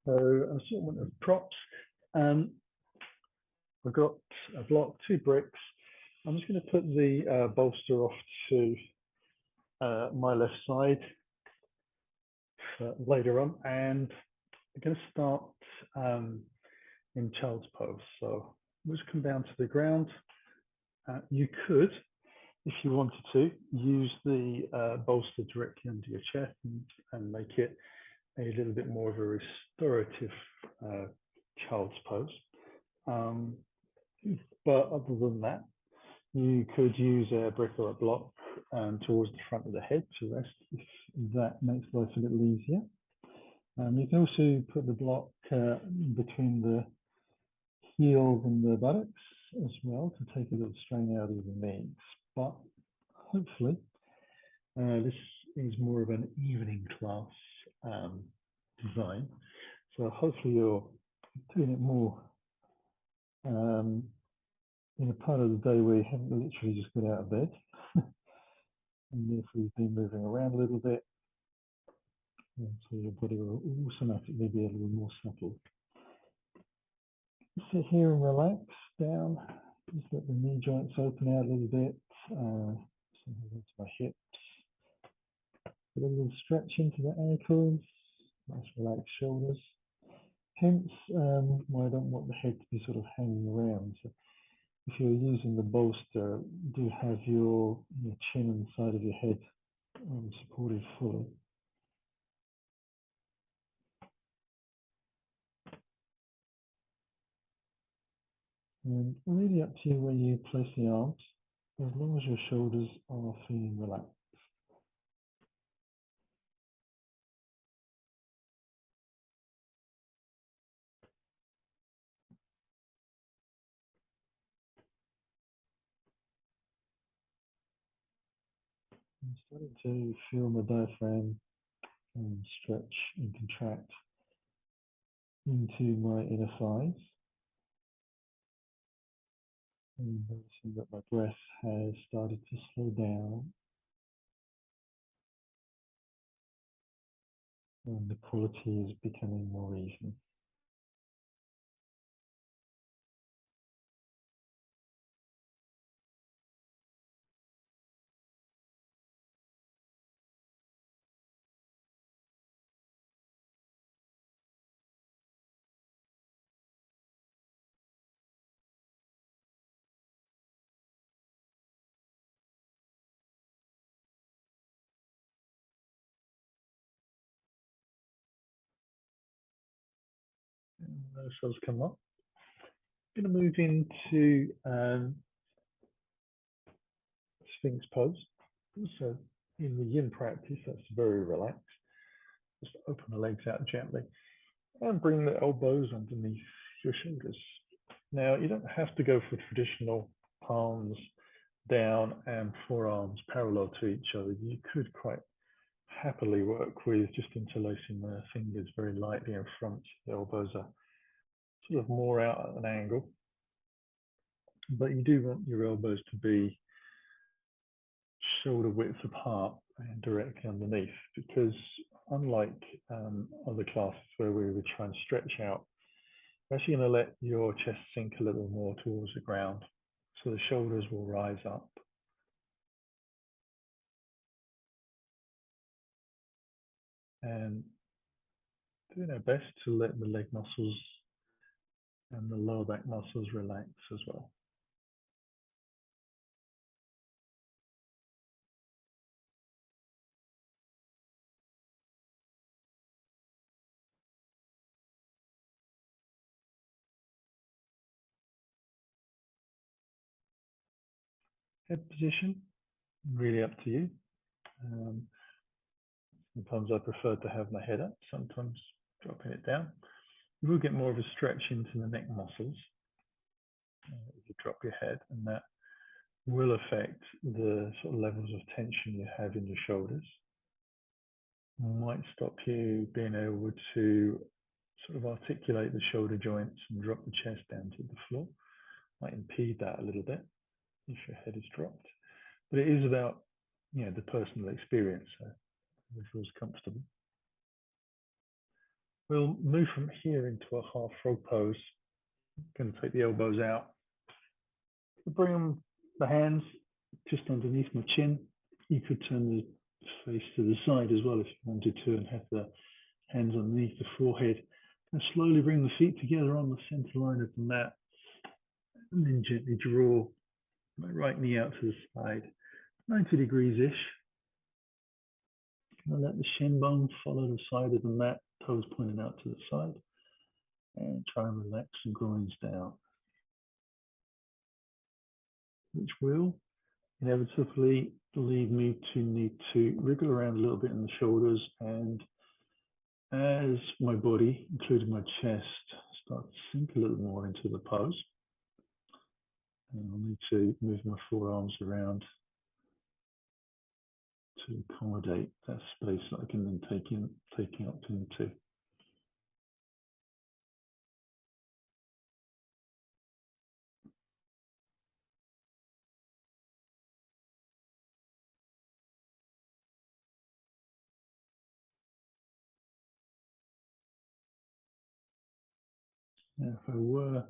So an assortment of props. Um, I've got a block, 2 bricks. I'm just going to put the bolster off to my left side later on, and I'm going to start in child's pose. So we'll just come down to the ground. You could, if you wanted to, use the bolster directly under your chest and make it a little bit more of a restorative child's pose. But other than that, you could use a brick or a block towards the front of the head to rest if that makes life a little easier. You can also put the block between the heels and the buttocks as well to take a little strain out of the knees. But hopefully this is more of an evening class design. So hopefully you're doing it more in a part of the day where you haven't literally just got out of bed. And therefore you've been moving around a little bit. And so your body will automatically be a little more supple. Sit here and relax down. Just let the knee joints open out a little bit. Into my hips. Put a little stretch into the ankles. Nice relaxed shoulders. Hence why I don't want the head to be sort of hanging around. So if you're using the bolster, do have your chin and the side of your head supported fully. And really up to you where you place the arms, as long as your shoulders are feeling relaxed. I'm starting to feel my diaphragm stretch and contract into my inner thighs. And noticing that my breath has started to slow down. And the quality is becoming more even. And those cells come up. I'm going to move into Sphinx pose. So in the Yin practice, that's very relaxed. Just open the legs out gently and bring the elbows underneath your shoulders. Now, you don't have to go for traditional palms down and forearms parallel to each other. You could quite happily work with just interlacing the fingers very lightly in front. The elbows are sort of more out at an angle, but you do want your elbows to be shoulder width apart and directly underneath, because unlike other classes where we would try and stretch out, you're actually going to let your chest sink a little more towards the ground, so the shoulders will rise up. And doing our best to let the leg muscles and the lower back muscles relax as well. Head position, really up to you. Sometimes I prefer to have my head up, sometimes dropping it down. You will get more of a stretch into the neck muscles if you drop your head, and that will affect the sort of levels of tension you have in your shoulders. Might stop you being able to sort of articulate the shoulder joints and drop the chest down to the floor. Might impede that a little bit if your head is dropped. But it is about the personal experience, so it feels comfortable. We'll move from here into a half frog pose. I'm going to take the elbows out. Bring the hands just underneath my chin. You could turn the face to the side as well if you wanted to, and have the hands underneath the forehead. And slowly bring the feet together on the center line of the mat, and then gently draw my right knee out to the side, 90 degrees-ish. I'll let the shin bone follow the side of the mat, toes pointing out to the side, and try and relax the groins down, which will inevitably lead me to need to wriggle around a little bit in the shoulders, and as my body, including my chest, starts to sink a little more into the pose, and I'll need to move my forearms around to accommodate that space that I can then take up into. Now, if I were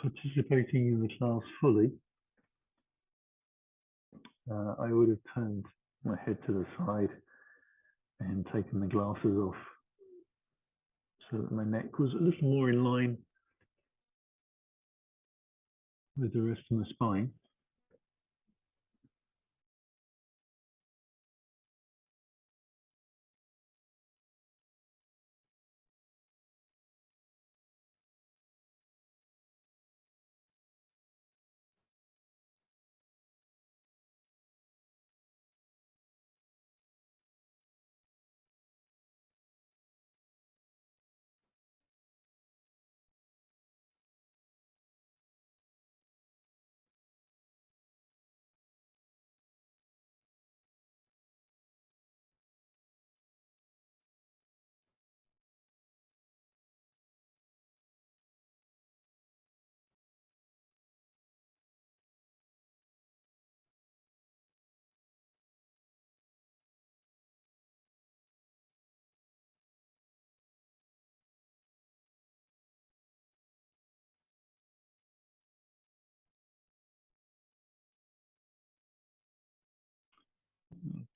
participating in the class fully, I would have turned my head to the side and taken the glasses off so that my neck was a little more in line with the rest of my spine.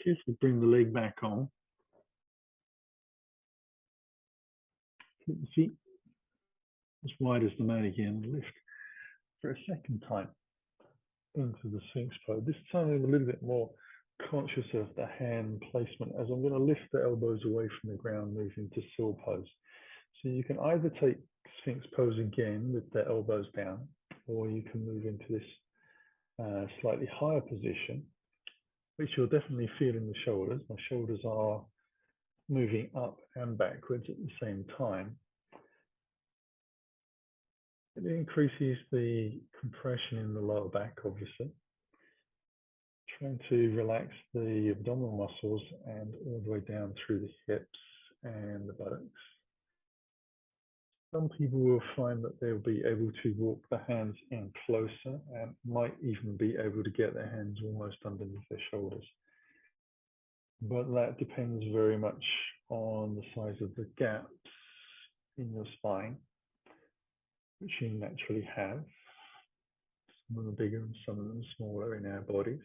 Carefully bring the leg back on. Keep the feet as wide as the mat again. Lift for a second time into the Sphinx pose. This time I'm a little bit more conscious of the hand placement as I'm going to lift the elbows away from the ground, move into Sil pose. So you can either take Sphinx pose again with the elbows down, or you can move into this slightly higher position, which you'll definitely feel in the shoulders. My shoulders are moving up and backwards at the same time. It increases the compression in the lower back, obviously. Trying to relax the abdominal muscles and all the way down through the hips and the buttocks. Some people will find that they'll be able to walk the hands in closer and might even be able to get their hands almost underneath their shoulders. But that depends very much on the size of the gaps in your spine, which you naturally have. Some of them bigger and some of them smaller in our bodies.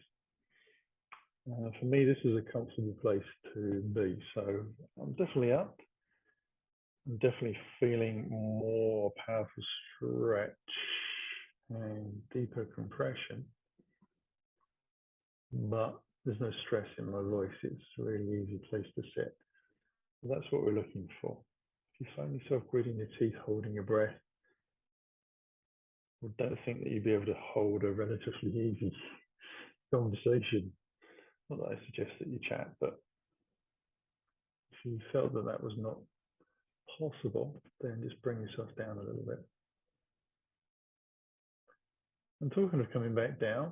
For me, this is a comfortable place to be. So I'm definitely up. I'm definitely feeling more powerful stretch and deeper compression. But there's no stress in my voice. It's a really easy place to sit. So that's what we're looking for. If you find yourself gritting your teeth, holding your breath, I don't think that you'd be able to hold a relatively easy conversation. Not that I suggest that you chat, but if you felt that that was not possible, then just bring yourself down a little bit. And talking of coming back down,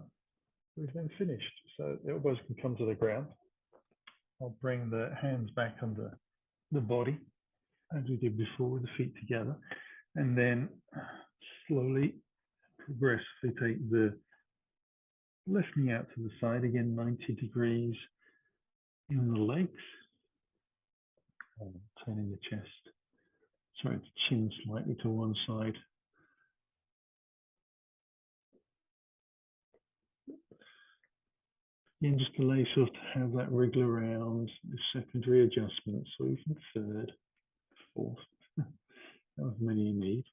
we've then finished. So the elbows can come to the ground. I'll bring the hands back under the body, as we did before, with the feet together, and then slowly, progressively take the left knee out to the side, again 90 degrees in the legs, turning the chest Trying to chin slightly to one side. And just allow yourself to have that wriggle around, the secondary adjustments, so even third, fourth, however many you need.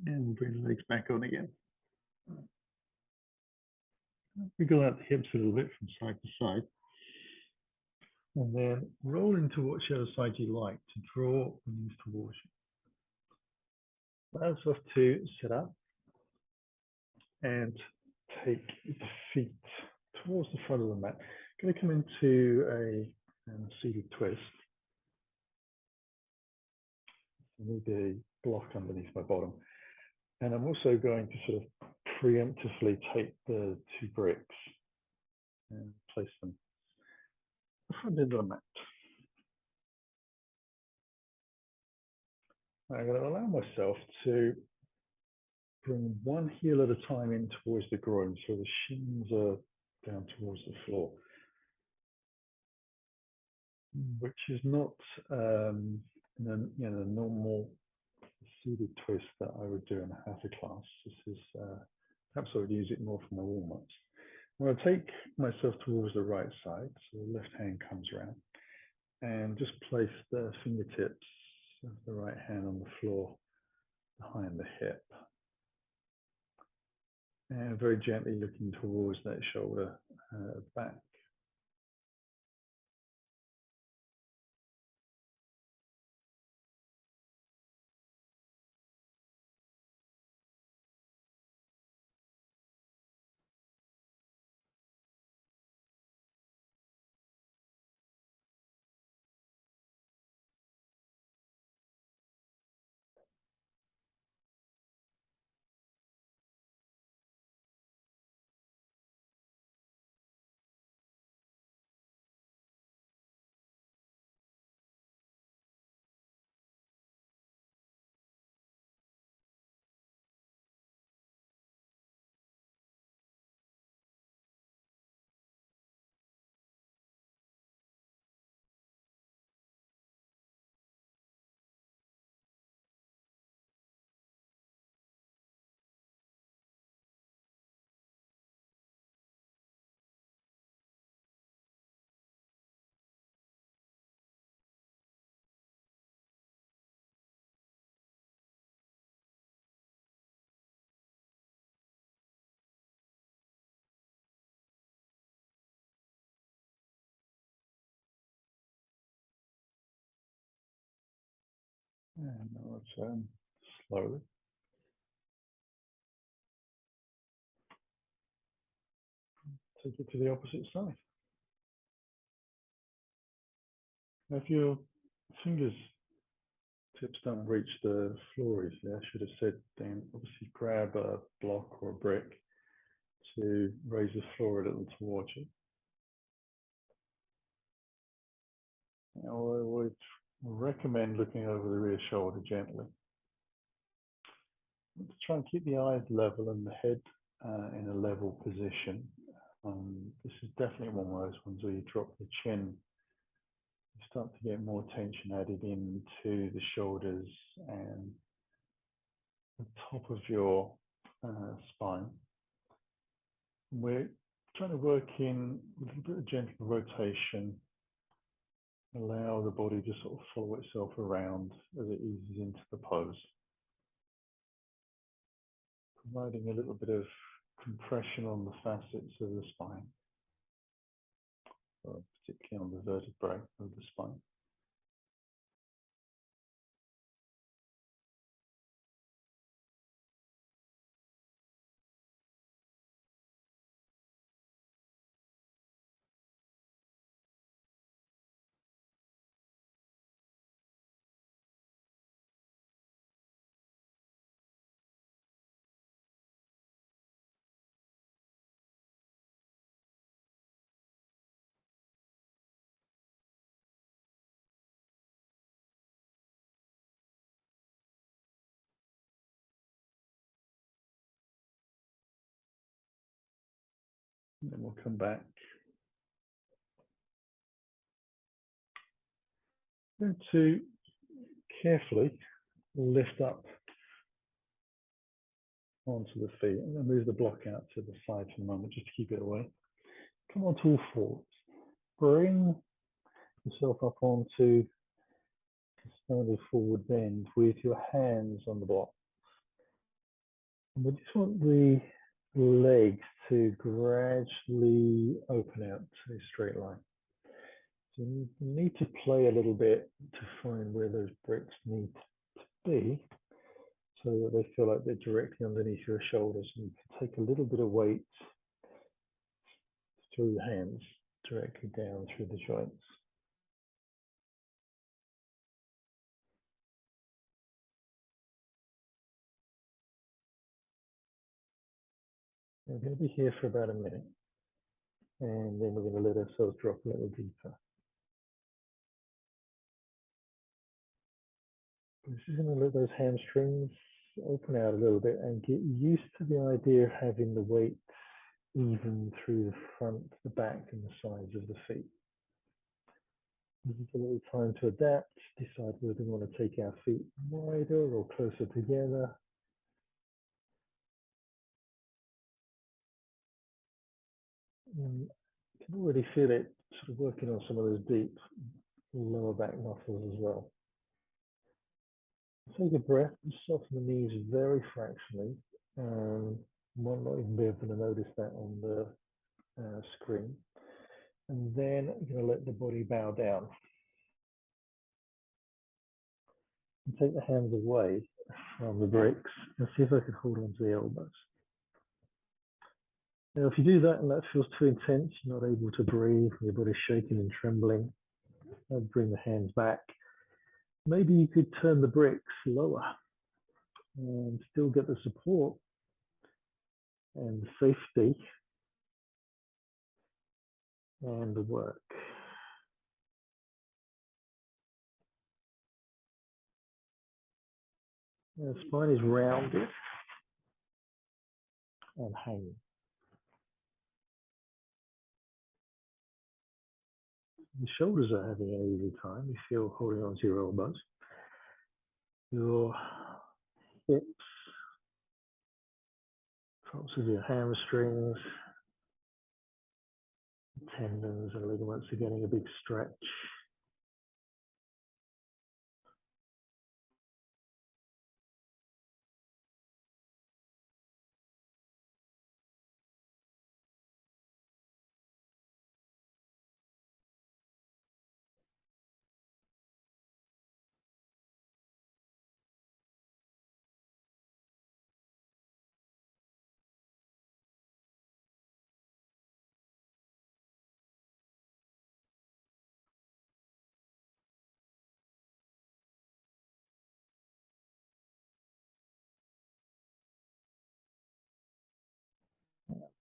And bring the legs back on again. Wiggle out the hips a little bit from side to side. And then roll into whichever side you like to draw knees towards you. Allow yourself to sit up and take the feet towards the front of the mat. Going to come into a seated twist. I need a block underneath my bottom. And I'm also going to sort of preemptively take the two bricks and place them at the front end of the mat. I'm going to allow myself to bring one heel at a time in towards the groin, so the shins are down towards the floor, which is not a normal seated twist that I would do in a hatha class. This is perhaps I would use it more for my warm-ups. I'm going to take myself towards the right side, so the left hand comes around, and just place the fingertips of the right hand on the floor behind the hip. And very gently looking towards that shoulder back. And now return slowly. Take it to the opposite side. Now, if your fingers tips don't reach the floor easily, I should have said then obviously grab a block or a brick to raise the floor a little towards you. Now, I would recommend looking over the rear shoulder gently. Try and keep the eyes level and the head in a level position. This is definitely one of those ones where you drop the chin, you start to get more tension added into the shoulders and the top of your spine. We're trying to work in a little bit of gentle rotation, allow the body to sort of follow itself around as it eases into the pose, providing a little bit of compression on the facets of the spine, particularly on the vertebrae of the spine. And then we'll come back. Going to carefully lift up onto the feet. I'm going to move the block out to the side for a moment just to keep it away. Come on to all fours. Bring yourself up onto the standard forward bend with your hands on the block. And we just want the legs to gradually open out to a straight line. So you need to play a little bit to find where those bricks need to be so that they feel like they're directly underneath your shoulders. And you can take a little bit of weight through your hands directly down through the joints. We're going to be here for about a minute, and then we're going to let ourselves drop a little deeper. This is going to let those hamstrings open out a little bit and get used to the idea of having the weight even through the front, the back, and the sides of the feet. This is a little time to adapt, decide whether we want to take our feet wider or closer together. And you can already feel it sort of working on some of those deep lower back muscles as well. Take a breath and soften the knees very fractionally. One might even be able to notice that on the screen. And then you're going to let the body bow down. And take the hands away from the bricks and see if I can hold on to the elbows. Now, if you do that and that feels too intense, you're not able to breathe, your body's shaking and trembling, I'd bring the hands back. Maybe you could turn the bricks lower and still get the support and safety and the work. The spine is rounded and hanging. The shoulders are having an easy time if you're holding on to your elbows. Your hips, tops of your hamstrings, tendons and ligaments are getting a big stretch.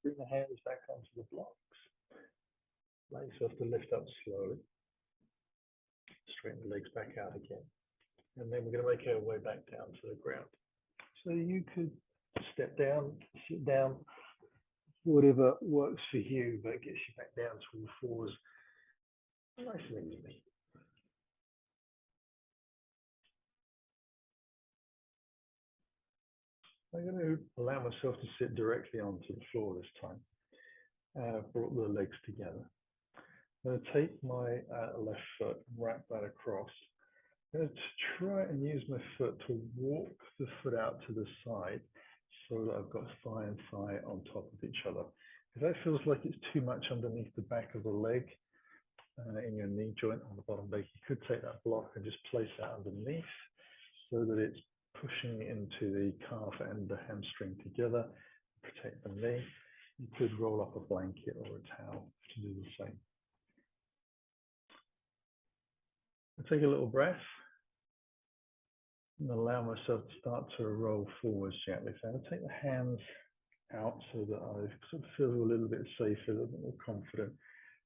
bring the hands back onto the blocks. Allow yourself to lift up slowly. Straighten the legs back out again. And then we're going to make our way back down to the ground. So you could step down, sit down, whatever works for you, but gets you back down to all fours nice and easily. I'm going to allow myself to sit directly onto the floor this time. Brought the legs together. I'm going to take my left foot and wrap that across. I'm going to try and use my foot to walk the foot out to the side so that I've got thigh and thigh on top of each other. If that feels like it's too much underneath the back of the leg, in your knee joint on the bottom leg, you could take that block and just place that underneath so that it's pushing into the calf and the hamstring together, protect the knee. You could roll up a blanket or a towel to do the same. I'll take a little breath and allow myself to start to roll forwards gently. So I'll take the hands out so that I sort of feel a little bit safer, a little bit more confident.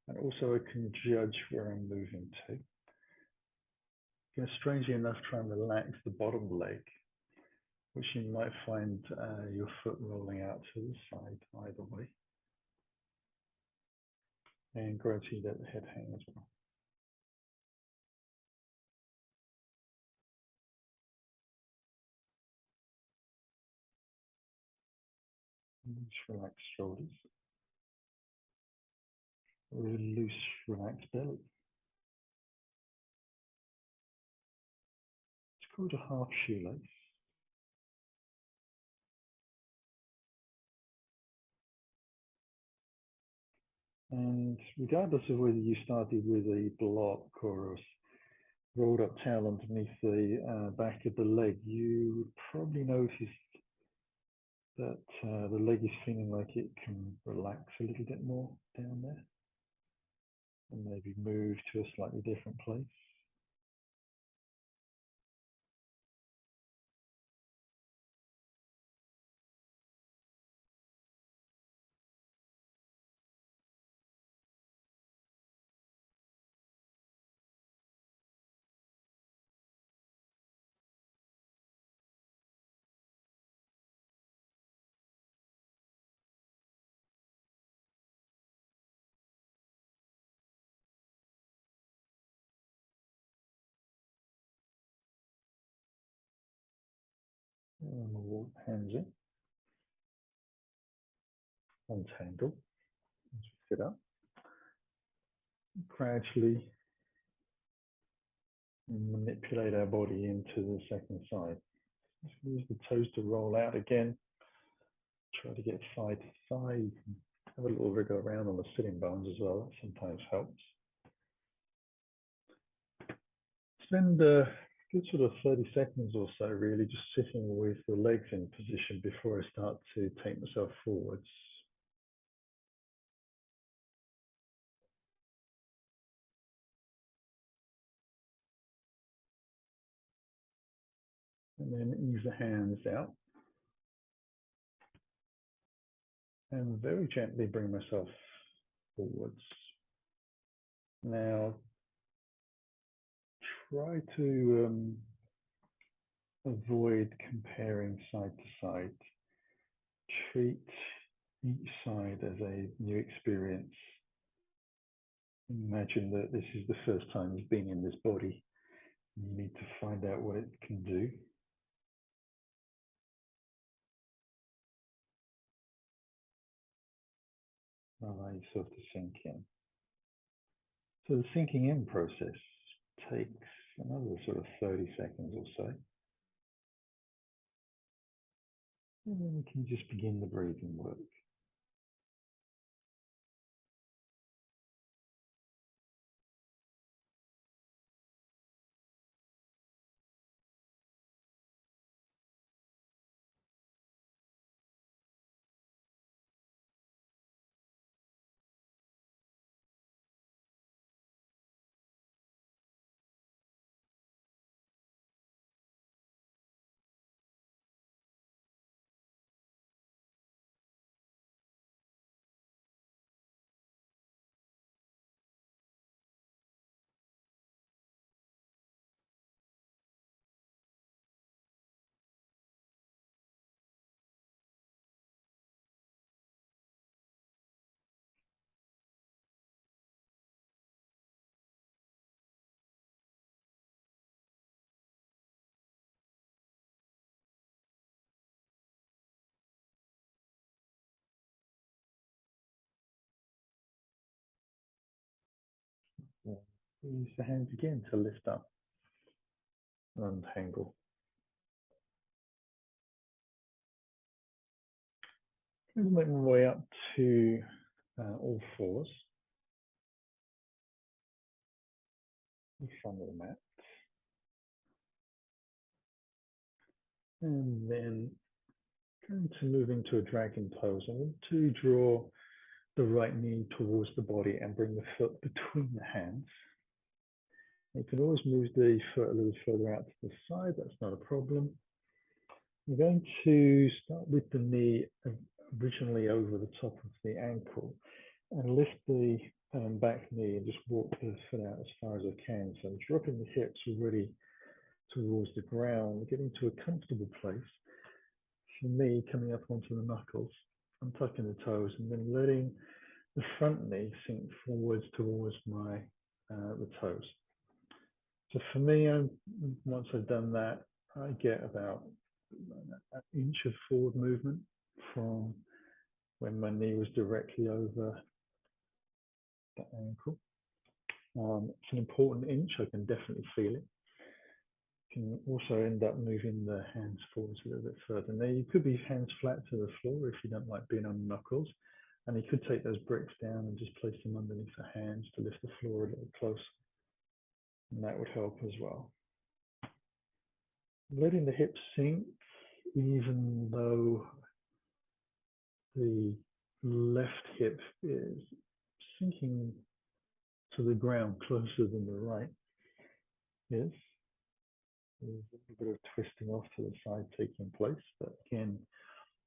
And also I can judge where I'm moving to. You know, strangely enough, try and relax the bottom leg, which you might find your foot rolling out to the side either way. And gradually let the head hang as well. And just relax shoulders. Really loose, relaxed belly. It's called a half shoelace. And regardless of whether you started with a block or a rolled up towel underneath the back of the leg, you would probably notice that the leg is feeling like it can relax a little bit more down there and maybe move to a slightly different place. And we'll walk hands in, untangle as we sit up. Gradually manipulate our body into the second side. Just use the toes to roll out again. Try to get thigh to thigh. You can have a little wriggle around on the sitting bones as well. That sometimes helps. Spend a good sort of 30 seconds or so really just sitting with the legs in position before I start to take myself forwards. And then ease the hands out. And very gently bring myself forwards. Now, try to avoid comparing side to side. Treat each side as a new experience. Imagine that this is the first time you've been in this body. You need to find out what it can do. Allow yourself to sink in. So the sinking in process takes another sort of 30 seconds or so. And then we can just begin the breathing work. Use the hands again to lift up, untangle. I'm going to make my way up to all fours in front of the mat. And then going to move into a dragon pose. I'm going to draw the right knee towards the body and bring the foot between the hands. You can always move the foot a little further out to the side, that's not a problem. I'm going to start with the knee originally over the top of the ankle and lift the back knee and just walk the foot out as far as I can. So dropping the hips already towards the ground, getting to a comfortable place. For me, coming up onto the knuckles, I'm tucking the toes and then letting the front knee sink forwards towards my the toes. So for me, once I've done that, I get about an inch of forward movement from when my knee was directly over the ankle. It's an important inch, I can definitely feel it. Can also end up moving the hands forwards a little bit further. Now you could be hands flat to the floor if you don't like being on knuckles, and you could take those bricks down and just place them underneath the hands to lift the floor a little closer, and that would help as well. Letting the hips sink, even though the left hip is sinking to the ground closer than the right is. There's a little bit of twisting off to the side taking place, but again,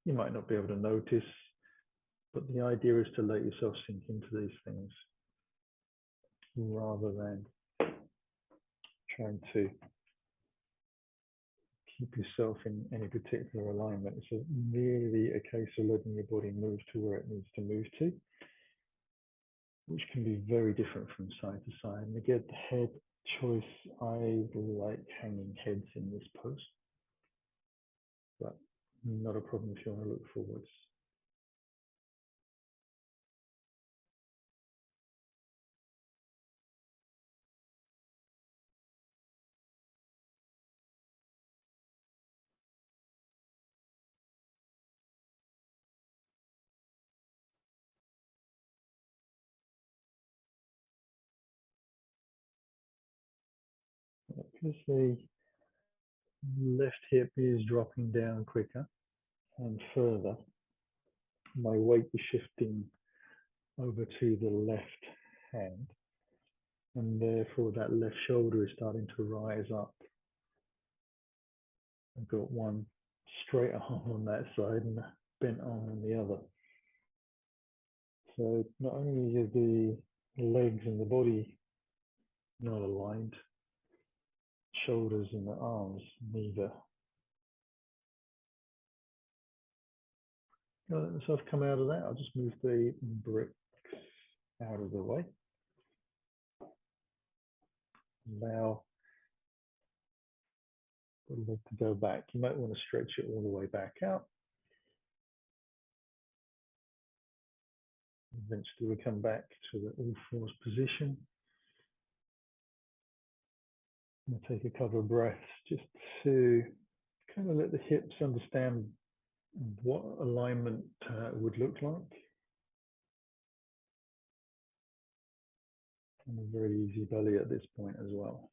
you might not be able to notice, but the idea is to let yourself sink into these things rather than trying to keep yourself in any particular alignment. It's really a case of letting your body move to where it needs to move to, which can be very different from side to side. And again, the head choice, I like hanging heads in this pose, but not a problem if you want to look forwards. Because the left hip is dropping down quicker and further, my weight is shifting over to the left hand, and therefore that left shoulder is starting to rise up. I've got one straight arm on that side and a bent arm on the other. So not only are the legs and the body not aligned, shoulders and the arms neither. Now let myself come out of that. I'll just move the bricks out of the way. Allow the leg to go back. You might want to stretch it all the way back out. Eventually we come back to the all fours position. I'll take a couple of breaths just to kind of let the hips understand what alignment would look like. And a very easy belly at this point as well.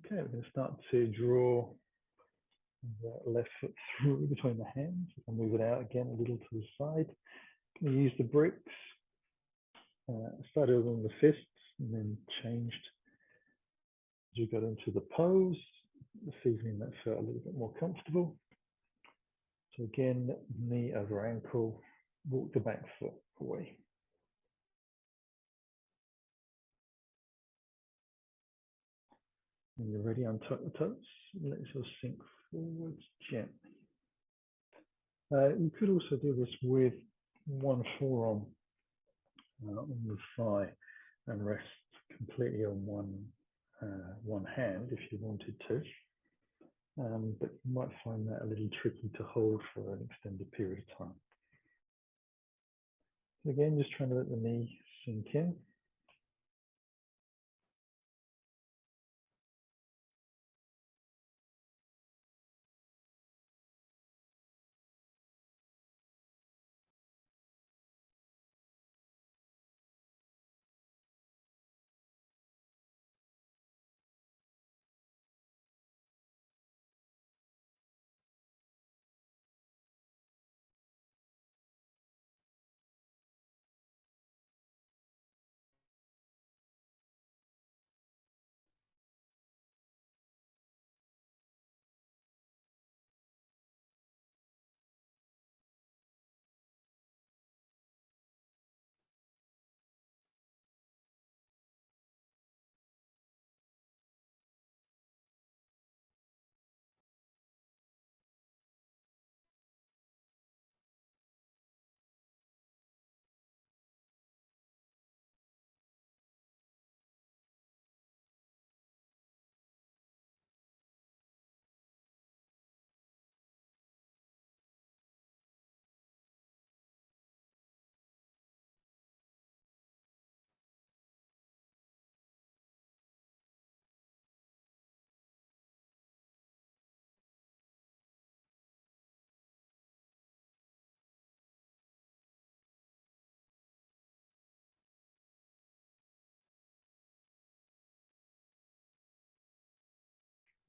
Okay, we're going to start to draw the left foot through between the hands. I'll move it out again a little to the side. I'm going to use the bricks. Started on the fists and then changed as we got into the pose. This evening that felt a little bit more comfortable. So again, knee over ankle, walk the back foot away. When you're ready, untuck the toes, let yourself sink forwards gently. You could also do this with one forearm on the thigh and rest completely on one hand if you wanted to. But you might find that a little tricky to hold for an extended period of time. So again, just trying to let the knee sink in.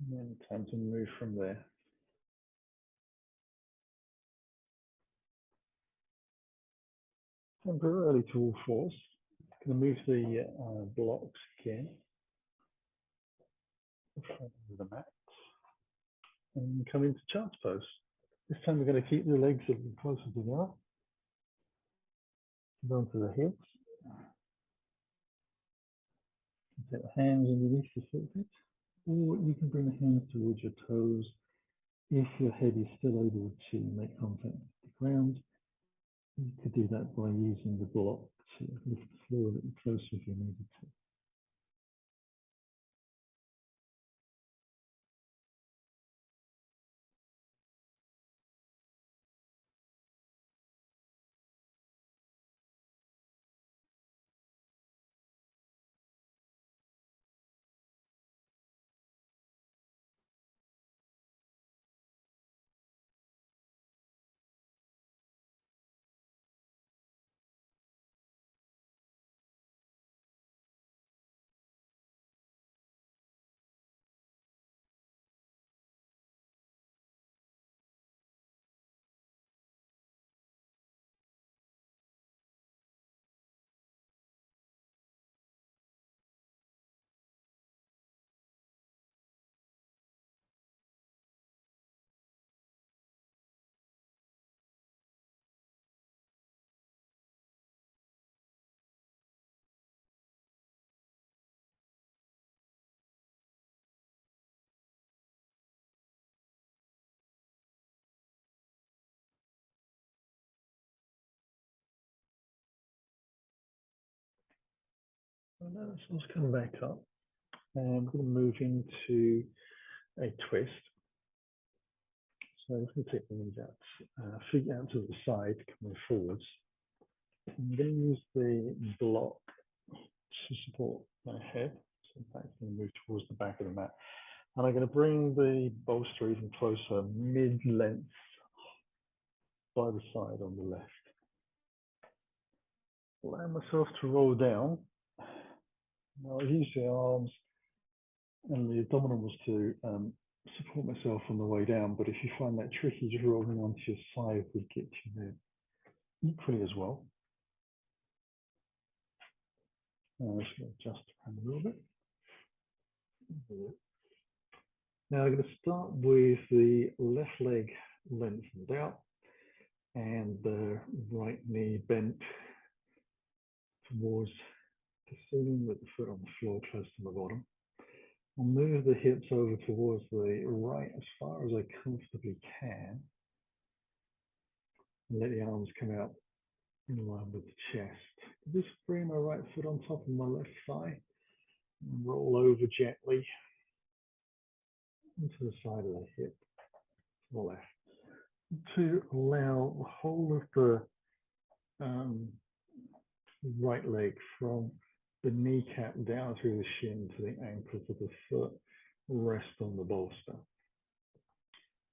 And then time to move from there. Temporarily to all fours. Going to move the blocks again in front of the mat and come into child's pose. This time we're going to keep the legs a little closer together. Down to the hips. Take the hands underneath the foot pit, or you can bring the hands towards your toes if your head is still able to make contact with the ground. You could do that by using the block to lift the floor a little closer if you needed to. And now let's come back up. And we're going to move into a twist. So I'm going to take the knees out, feet out to the side, coming forwards. I'm going to use the block to support my head. So in fact, I'm going to move towards the back of the mat. And I'm going to bring the bolster even closer, mid-length by the side on the left. Allow myself to roll down. Now I use the arms and the abdominals to support myself on the way down, but if you find that tricky, just rolling onto your side would get you there equally as well. I'm just going to adjust around a little bit. Now I'm going to start with the left leg lengthened out and the right knee bent towards the ceiling with the foot on the floor close to the bottom. I'll move the hips over towards the right as far as I comfortably can. And let the arms come out in line with the chest. Just bring my right foot on top of my left thigh and roll over gently into the side of the hip to the left to allow the whole of the right leg from the kneecap down through the shin to the ankles of the foot, rest on the bolster.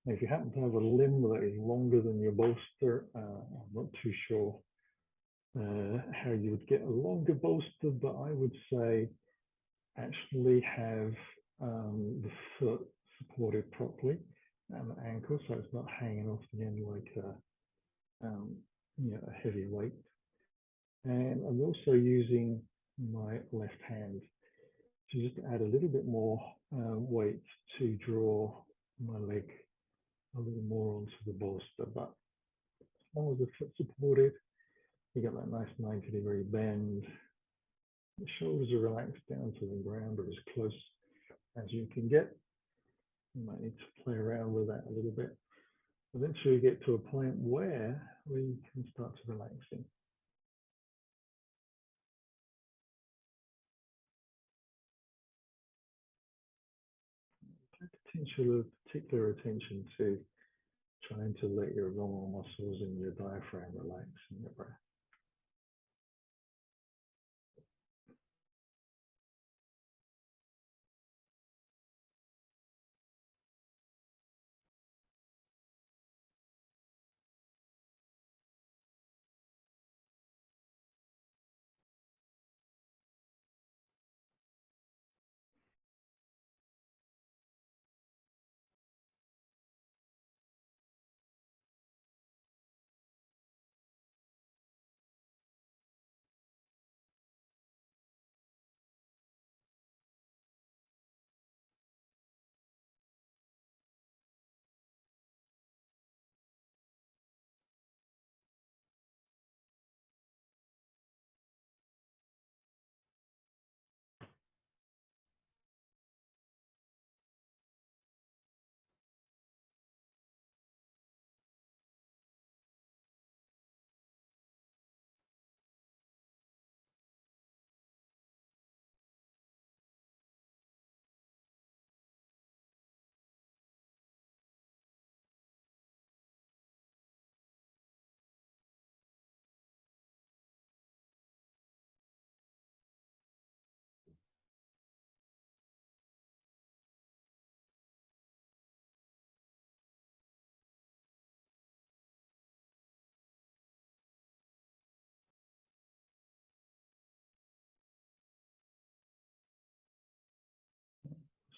Now, if you happen to have a limb that is longer than your bolster, I'm not too sure how you would get a longer bolster, but I would say actually have the foot supported properly and the ankle, so it's not hanging off the end like a heavy weight. And I'm also using my left hand to just add a little bit more weight to draw my leg a little more onto the bolster. But as long as the foot's supported, you get that nice 90-degree bend. The shoulders are relaxed down to the ground or as close as you can get. You might need to play around with that a little bit. Eventually you get to a point where we can start to relax in. Pay particular attention to trying to let your abdominal muscles and your diaphragm relax in your breath.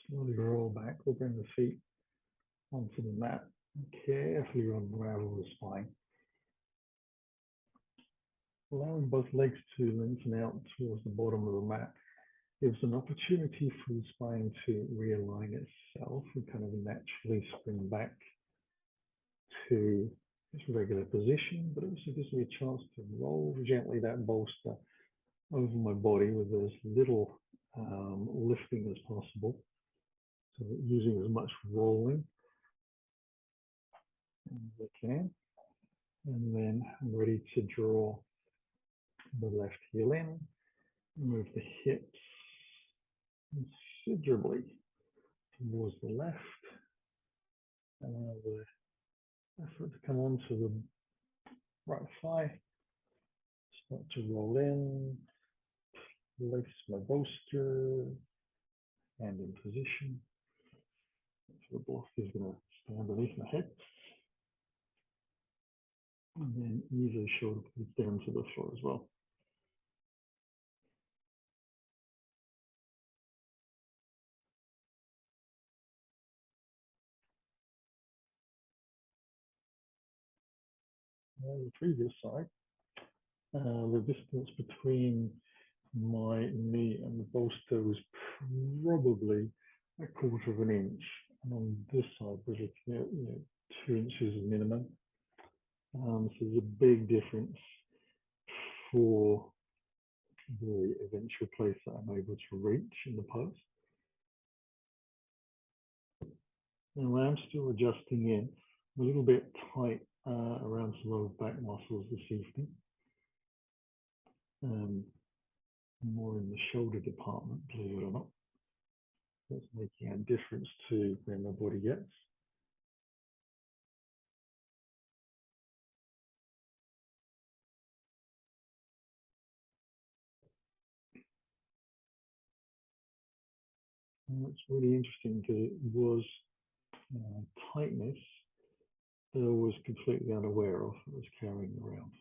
Slowly roll back. We'll bring the feet onto the mat and carefully unravel the spine. Allowing both legs to lengthen out towards the bottom of the mat gives an opportunity for the spine to realign itself and kind of naturally spring back to its regular position, but it also gives me a chance to roll gently that bolster over my body with as little lifting as possible. So using as much rolling as I can. And then I'm ready to draw the left heel in, move the hips considerably towards the left, and allow the effort to come onto the right thigh. Start to roll in, place my bolster, hand in position. So the block is going to stand beneath my head. And then easily shoulder blades down to the floor as well. The previous side, the distance between my knee and the bolster was probably 1/4 of an inch. And on this side, we're looking at 2 inches minimum. So there's a big difference for the eventual place that I'm able to reach in the pose. And I'm still adjusting in, I'm a little bit tight around some lower back muscles this evening. More in the shoulder department, believe it or not. That's making a difference to where my body gets. And it's really interesting because it was tightness that I was completely unaware of, I was carrying around.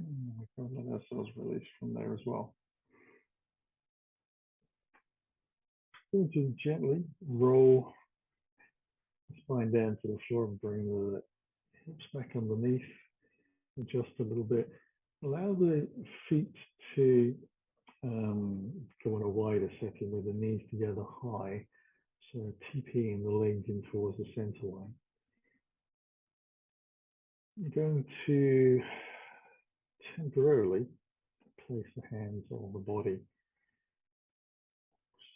And we can let ourselves release from there as well. So just gently roll the spine down to the floor and bring the hips back underneath. Adjust a little bit. Allow the feet to go in a wider setting with the knees together high. So TPing the legs in towards the center line. You're going to temporarily place the hands on the body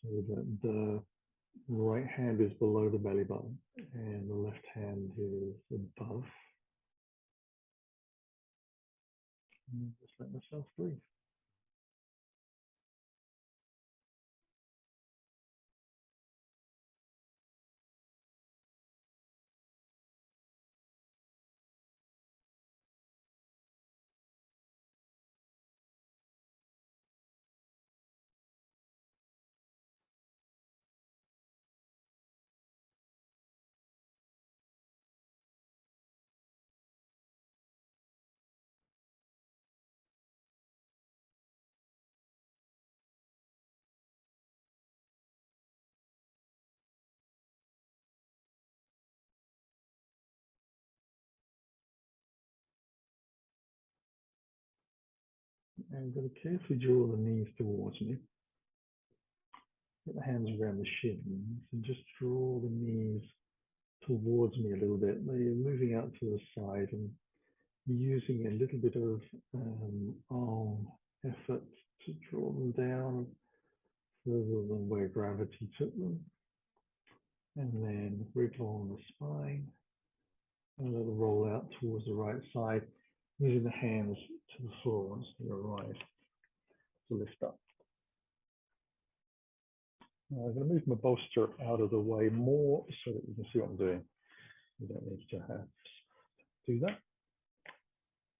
so that the right hand is below the belly button and the left hand is above. And just let myself breathe. And I'm going to carefully draw the knees towards me. Get the hands around the shins and just draw the knees towards me a little bit. They're moving out to the side and using a little bit of arm effort to draw them down further than where gravity took them. And then wriggle on the spine and let them roll out towards the right side, using the hands to the floor once they arrive to lift up. Now I'm going to move my bolster out of the way more so that you can see what I'm doing. You don't need to do that.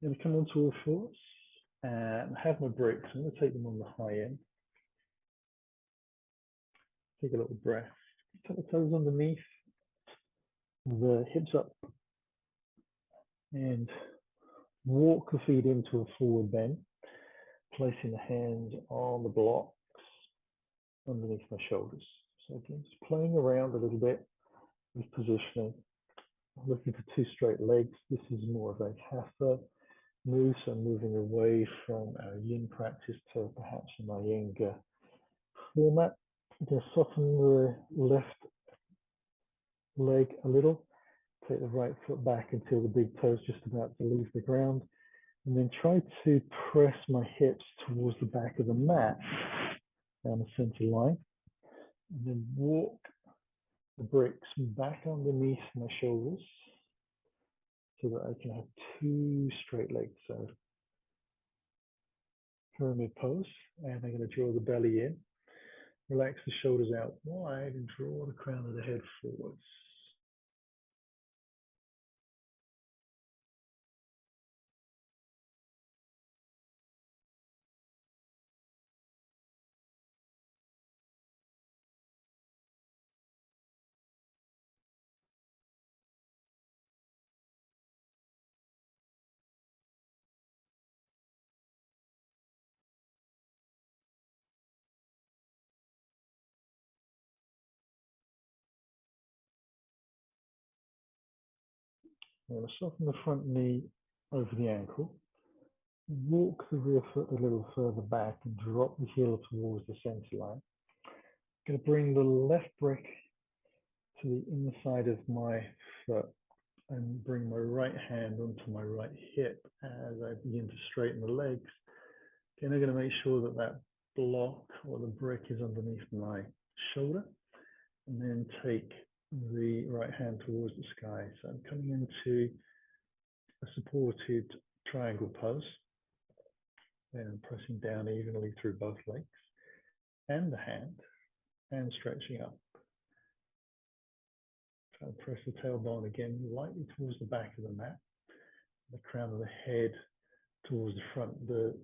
I'm going to come onto all fours and have my breaks. I'm going to take them on the high end. Take a little breath. Tuck the toes underneath, the hips up, and walk the feet into a forward bend, placing the hands on the blocks underneath my shoulders. So again, just playing around a little bit with positioning. I'm looking for two straight legs. This is more of a hatha move, so moving away from our yin practice to perhaps a Iyengar format. I'm going to soften the left leg a little. Take the right foot back until the big toe's just about to leave the ground. And then try to press my hips towards the back of the mat down the center line. And then walk the bricks back underneath my shoulders so that I can have two straight legs. So pyramid pose, and I'm going to draw the belly in, relax the shoulders out wide, and draw the crown of the head forwards. I'm going to soften the front knee over the ankle, walk the rear foot a little further back, and drop the heel towards the center line. I'm going to bring the left brick to the inside of my foot and bring my right hand onto my right hip as I begin to straighten the legs. Again, I'm going to make sure that that block or the brick is underneath my shoulder, and then take the right hand towards the sky. So I'm coming into a supported triangle pose, and pressing down evenly through both legs and the hand, and stretching up. Try and press the tailbone again lightly towards the back of the mat, the crown of the head towards the front. The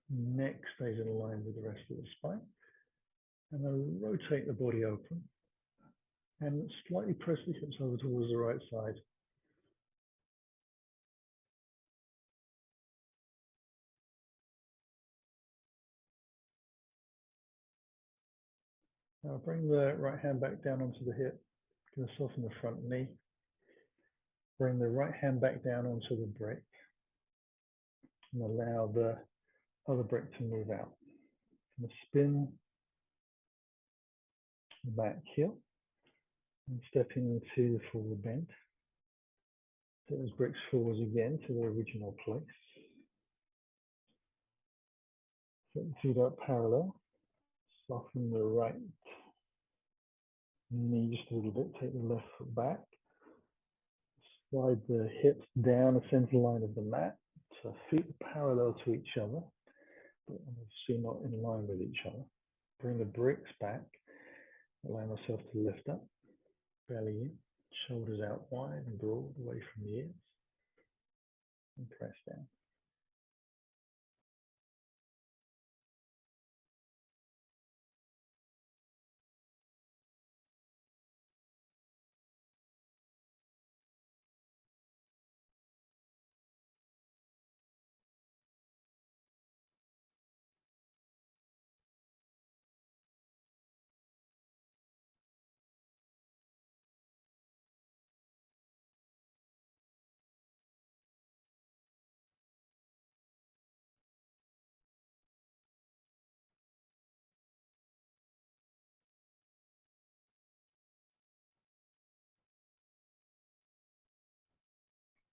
neck stays in line with the rest of the spine. And then rotate the body open and slightly press the hips over towards the right side. Now bring the right hand back down onto the hip. Going to soften the front knee. Bring the right hand back down onto the brick and allow the other brick to move out. Going to spin the back heel and stepping into the forward bend. Take those bricks forwards again to their original place. Set the feet up parallel. Soften the right knee just a little bit. Take the left foot back. Slide the hips down the center line of the mat. So feet are parallel to each other, but obviously not in line with each other. Bring the bricks back. Allow myself to lift up. Belly in. Shoulders out wide and broad away from the ears. And press down.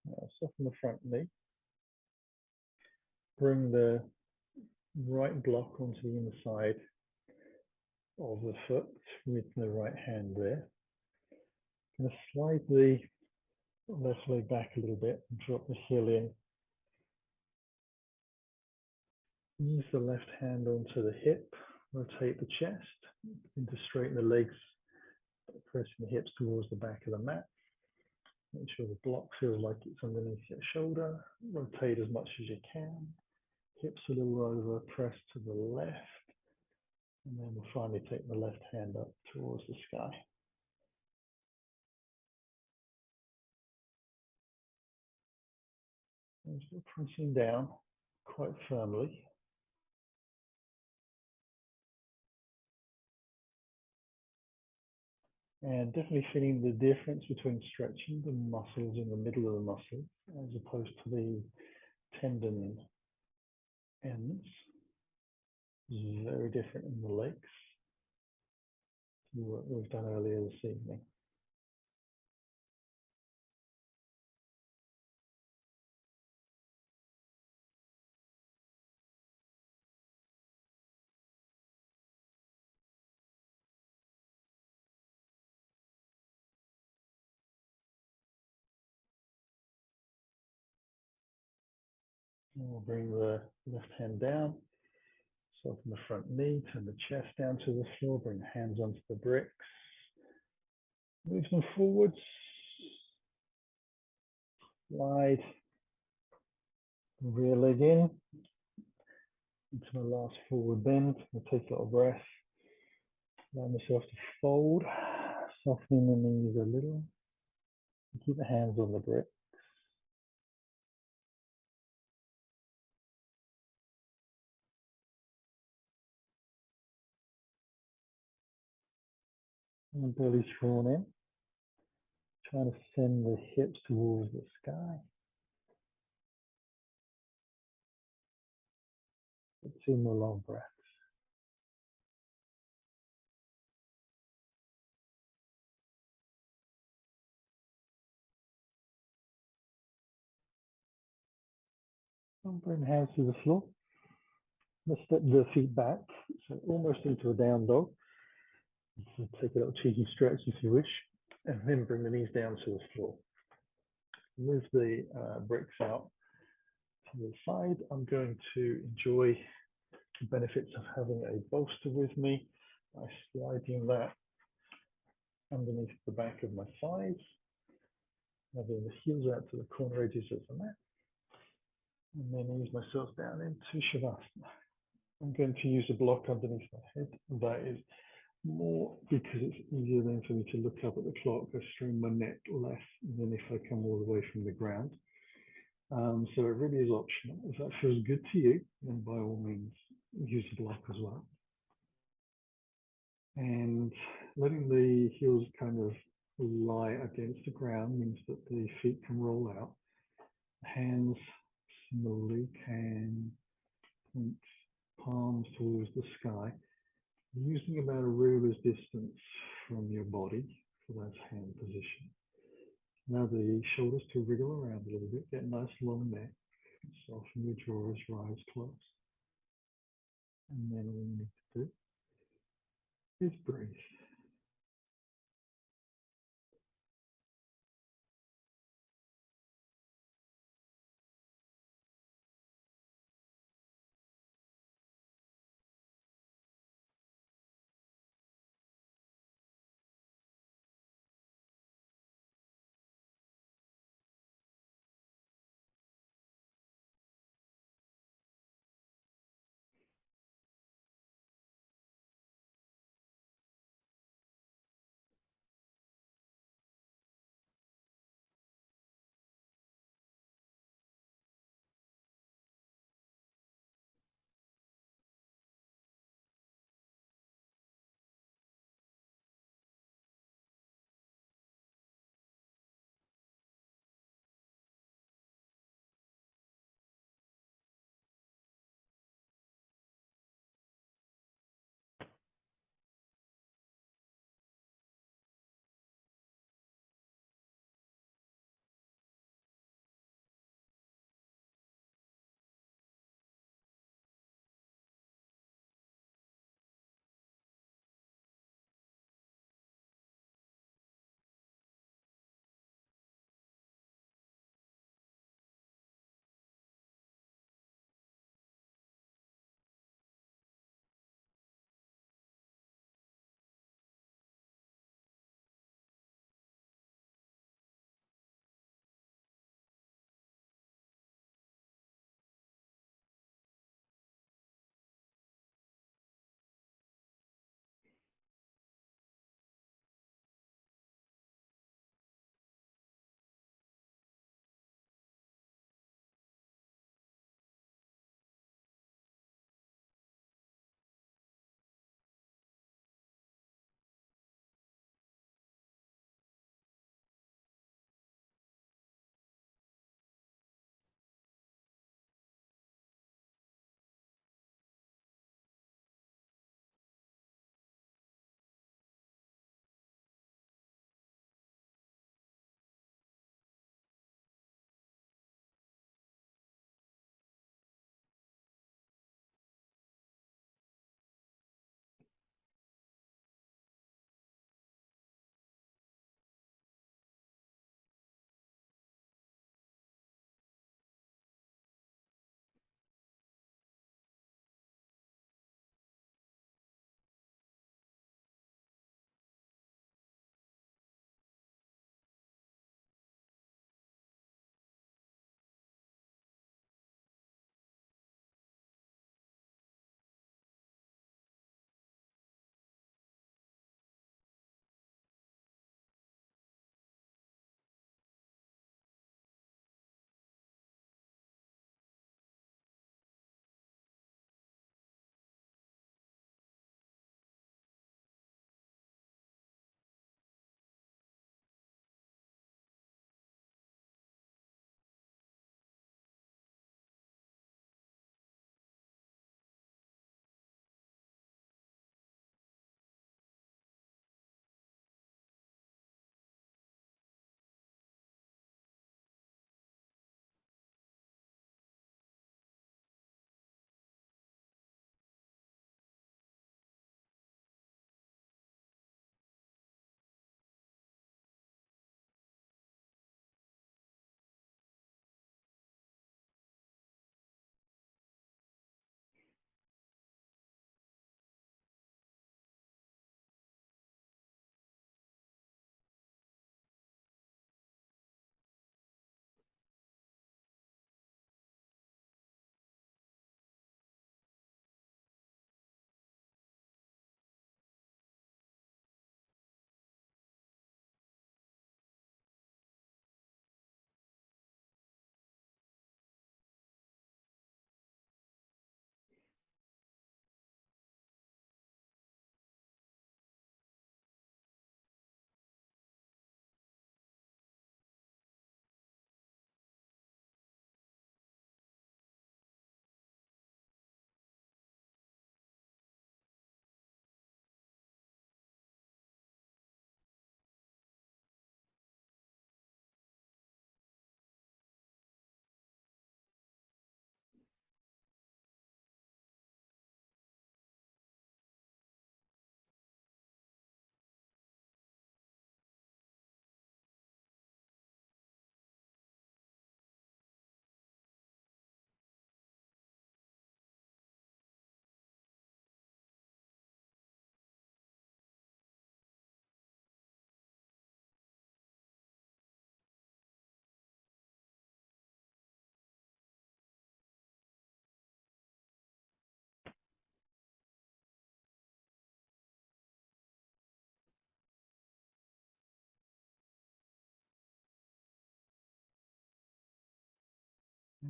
Now soften the front knee. Bring the right block onto the inside of the foot with the right hand there. I'm going to slide the left leg back a little bit and drop the heel in. Use the left hand onto the hip, rotate the chest, and to straighten the legs, pressing the hips towards the back of the mat. Make sure the block feels like it's underneath your shoulder. Rotate as much as you can. Hips a little over, press to the left. And then we'll finally take the left hand up towards the sky. And still pressing down quite firmly. And definitely feeling the difference between stretching the muscles in the middle of the muscle as opposed to the tendon ends. Very different in the legs to what we've done earlier this evening. we'll bring the left hand down, soften the front knee, turn the chest down to the floor, bring the hands onto the bricks, move them forwards, slide the rear leg in into the last forward bend. We'll take a little breath, allow myself to fold, softening the knees a little, keep the hands on the brick. And belly drawn in, trying to send the hips towards the sky. 2 more long breaths. And bring the hands to the floor. Let's step the feet back, so almost into a down dog. So take a little cheeky stretch if you wish, and then bring the knees down to the floor. Move the bricks out to the side. I'm going to enjoy the benefits of having a bolster with me by sliding that underneath the back of my thighs, having the heels out to the corner edges of the mat, and then ease myself down into Shavasana. I'm going to use a block underneath my head. That is more because it's easier then for me to look up at the clock. I strain my neck less than if I come all the way from the ground. So it really is optional. If that feels good to you, then by all means use a block as well. And letting the heels kind of lie against the ground means that the feet can roll out. Hands slowly can point palms towards the sky, using about a ruler's distance from your body for that hand position. Now the shoulders to wriggle around a little bit, get a nice long neck, soften your jaw as your eyes close. And then all you need to do is breathe.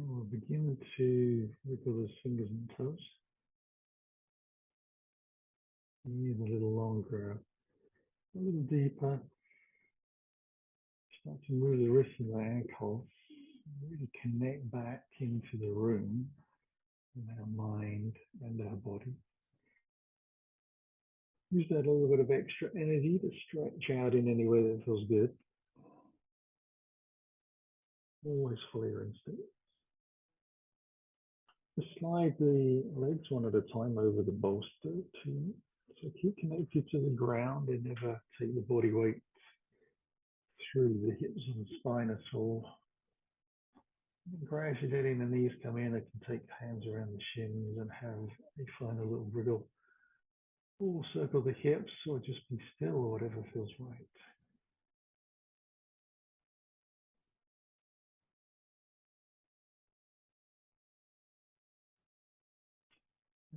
We'll begin to wiggle his fingers and toes. Use a little longer, a little deeper. Start to move the wrists and the ankles. Really connect back into the room and our mind and our body. Use that little bit of extra energy to stretch out in any way that feels good. Always follow your instinct. Just slide the legs one at a time over the bolster so keep connected to the ground and never take the body weight through the hips and spine at all. And gradually letting the knees come in, I can take hands around the shins and have a final little wriggle. Or circle the hips or just be still or whatever feels right.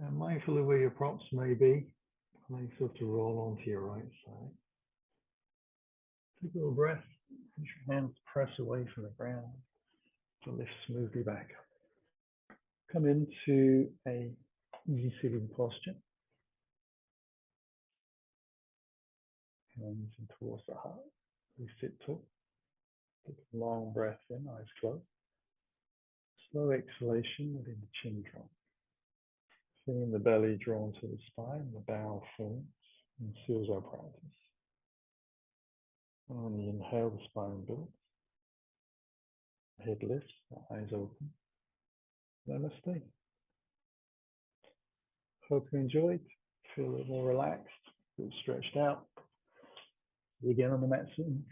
Now, mindful of where your props may be, allow yourself to roll onto your right side. Take a little breath, let your hands press away from the ground to lift smoothly back. Come into a easy sitting posture. Hands in towards the heart. We sit tall. Take a long breath in, eyes closed. Slow exhalation, letting the chin drop. Feeling the belly drawn to the spine, the bow forms and seals our practice. On the inhale, the spine builds. Head lifts, the eyes open. Namaste. Hope you enjoyed. Feel a little more relaxed, a bit stretched out. See you again on the mat soon.